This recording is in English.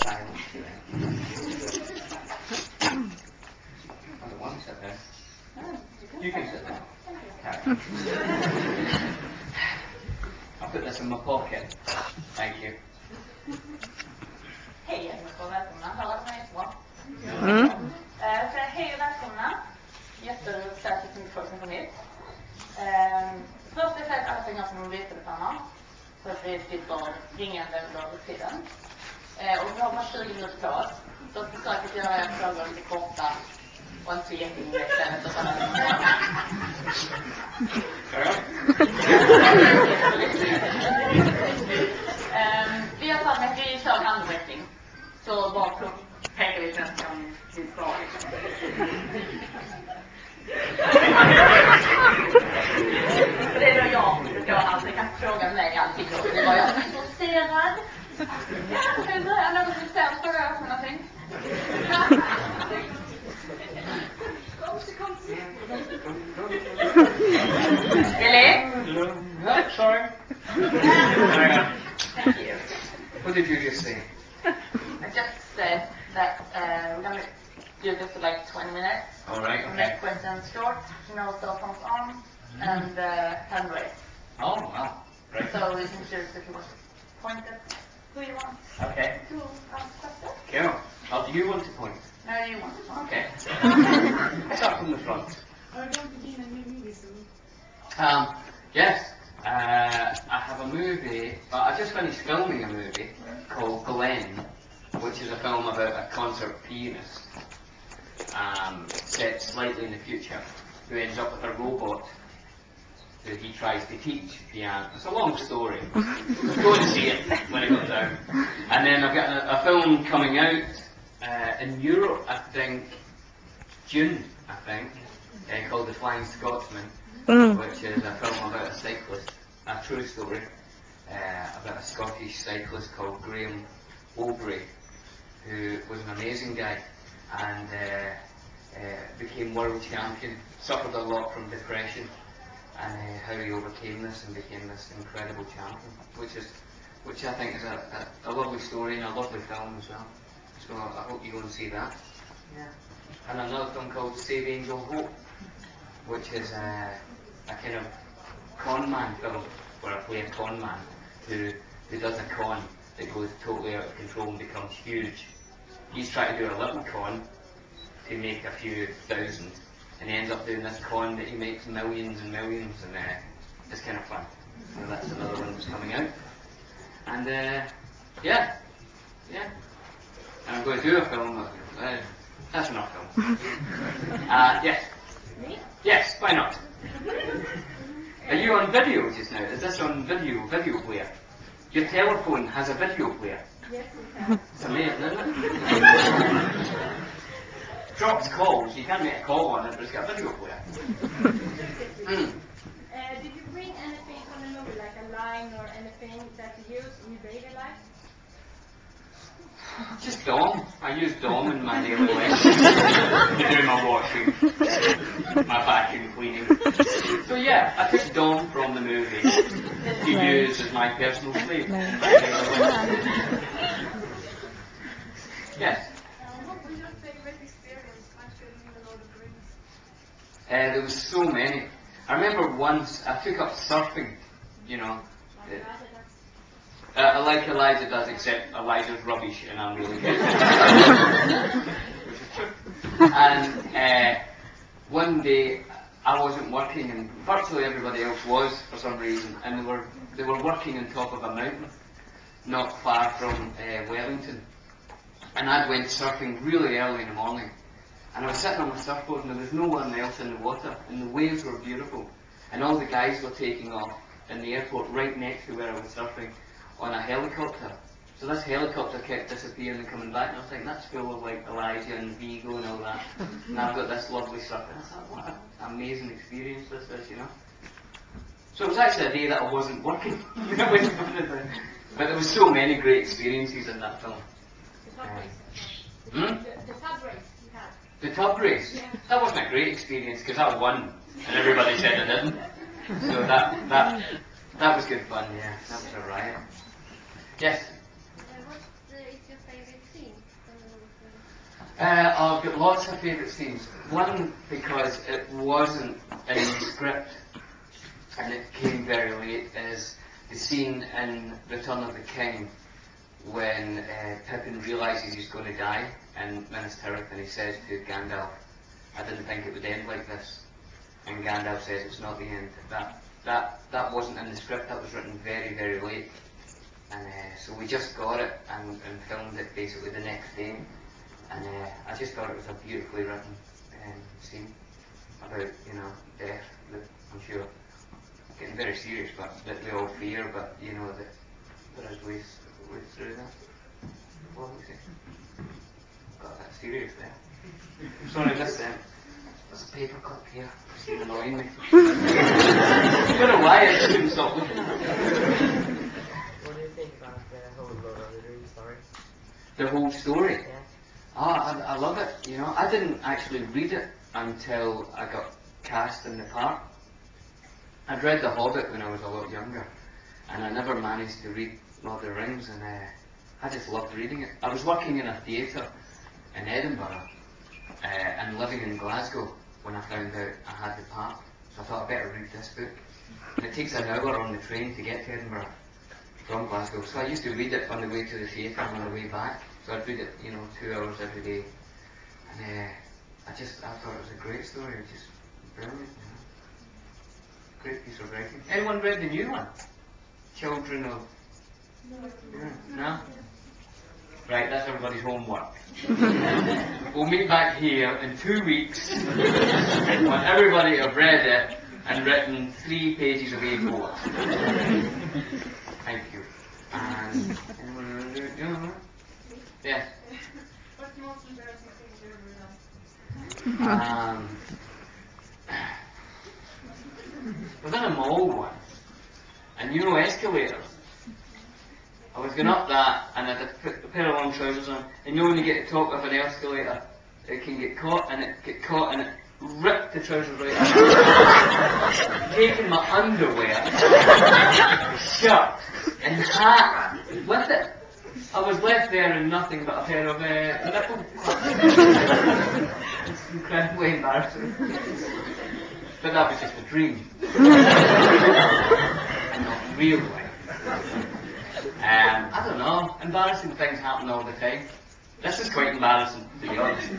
silence today. I don't want to sit there. You can sit there. I'll put this in my pocket. Thank you. Hej och välkomna. Hörs mig bra? Hej och välkomna. Jätteroligt att det finns folk som kommer hit. Först vill jag säga att alla pengar som mobiltelefoner. Så att vi slipper ringande under tiden. Och vi har bara 20 minuter på oss. Så att försöket göra era frågor lite korta. Och inte så jätteinvecklade. Vi har sagt att vi kör handräckning. Så bara tänker vi sen kan bli bra liksom. För det är då jag som ska alltså, kan fråga mig allting då. Det var jag intresserad. Ja, kan du börja något bestämt för det för någonting? Really? No, sorry. Thank you. What did you just say? I just said that we're going to do this for like 20 minutes. All right, We'll okay. make questions short, no cell phones on, and hand raise. Oh, wow. Right. So we can choose if you want to point at who you want Okay. to ask questions. Cool. Oh, do you want to point? No, you want to point. Okay. Let's start from the front. Are you going to be in a new movie soon? Yes. I have a movie, I just finished filming a movie called Glenn, which is a film about a concert pianist set slightly in the future, who ends up with a robot who he tries to teach piano. It's a long story. Go and see it when it comes out. And then I've got a film coming out in Europe, I think, June, called The Flying Scotsman, which is a film about a cyclist, a true story, about a Scottish cyclist called Graham Aubrey, who was an amazing guy and became world champion, suffered a lot from depression, and how he overcame this and became this incredible champion, which I think is a lovely story and a lovely film as well. So I hope you go and see that. Yeah. And another film called Save Angel Hope, which is a kind of con man film where I play a con man who does a con that goes totally out of control and becomes huge. He's trying to do a little con to make a few thousand, and he ends up doing this con that he makes millions and millions, and it's kind of fun. So that's another one that's coming out. And yeah. And I'm going to do a film. That's enough film. Yes. Me? Yes, why not? Are you on video just now? Is this on video player? Your telephone has a video player. Yes, we can. It's amazing, isn't it? Drops calls, you can't make a call on it, but it's got a video player. Did you bring anything from the movie, like a line or anything that you use in your daily life? Just Dom. I use Dom in my daily life. To do my washing, my vacuum cleaning. So yeah, I took Dom from the movie to use as my personal slave in my daily life. Yes. What was your favorite experience actually in the Lord of the Rings? There was so many. I remember once I took up surfing, you know. Like Elijah does, except Elijah's rubbish and I'm really good. Which is true. And one day I wasn't working and virtually everybody else was for some reason, and they were working on top of a mountain not far from Wellington. And I went surfing really early in the morning, and I was sitting on my surfboard and there was no one else in the water, and the waves were beautiful, and all the guys were taking off in the airport right next to where I was surfing on a helicopter. So this helicopter kept disappearing and coming back, and I was thinking, that's full of like Elijah and Vigo and all that, and I've got this lovely surf, and I thought, what an amazing experience this is, you know. So it was actually a day that I wasn't working, but there was so many great experiences in that film. The tub race. The tub race you had. The tub race? Yeah. That wasn't a great experience because I won and everybody said I didn't. So that was good fun, yeah. That was a riot. Yes? What is your favorite scene I've got lots of favourite scenes. One, because it wasn't in the script and it came very late, is the scene in Return of the King when Pippin realises he's going to die in Minas Tirith, and he says to Gandalf, I didn't think it would end like this. And Gandalf says it's not the end. That wasn't in the script, that was written very, very late. And so we just got it and filmed it basically the next day. And I just thought it was a beautifully written scene about, you know, death, that I'm sure getting very serious, but that we all fear, but you know that there is ways through that. What was it? Got that serious there. Sorry, there's a paper clip here. It's been annoying me. I don't know why I couldn't stop looking at it. What do you think about the whole Lord of the Rings story? The whole story? Yeah. Oh, I love it, you know. I didn't actually read it until I got cast in the part. I'd read The Hobbit when I was a lot younger, and I never managed to read Lord of the Rings, and I just loved reading it. I was working in a theatre in Edinburgh and living in Glasgow when I found out I had the part, so I thought I'd better read this book. And it takes an hour on the train to get to Edinburgh from Glasgow, so I used to read it on the way to the theatre and on the way back. So I'd read it, you know, 2 hours every day, and I thought it was a great story, just brilliant, you know. Great piece of writing. Anyone read the new one? Children of... No? Right, that's everybody's homework. We'll meet back here in 2 weeks when everybody have read it and written 3 pages of A4. Thank you. And anyone want to do it? Yes. What's the most embarrassing thing you've ever done? I was in a mall once, and you know escalators. I was going up that, and I had a pair of long trousers on, and you know when you get to the top of an escalator, it can get caught, and it ripped the trousers right out. Taking my underwear, shirt, and hat with it. I was left there in nothing but a pair of nipple clamps. It's incredibly embarrassing. But that was just a dream. And not real life. I don't know, embarrassing things happen all the time. This is quite embarrassing, to be honest.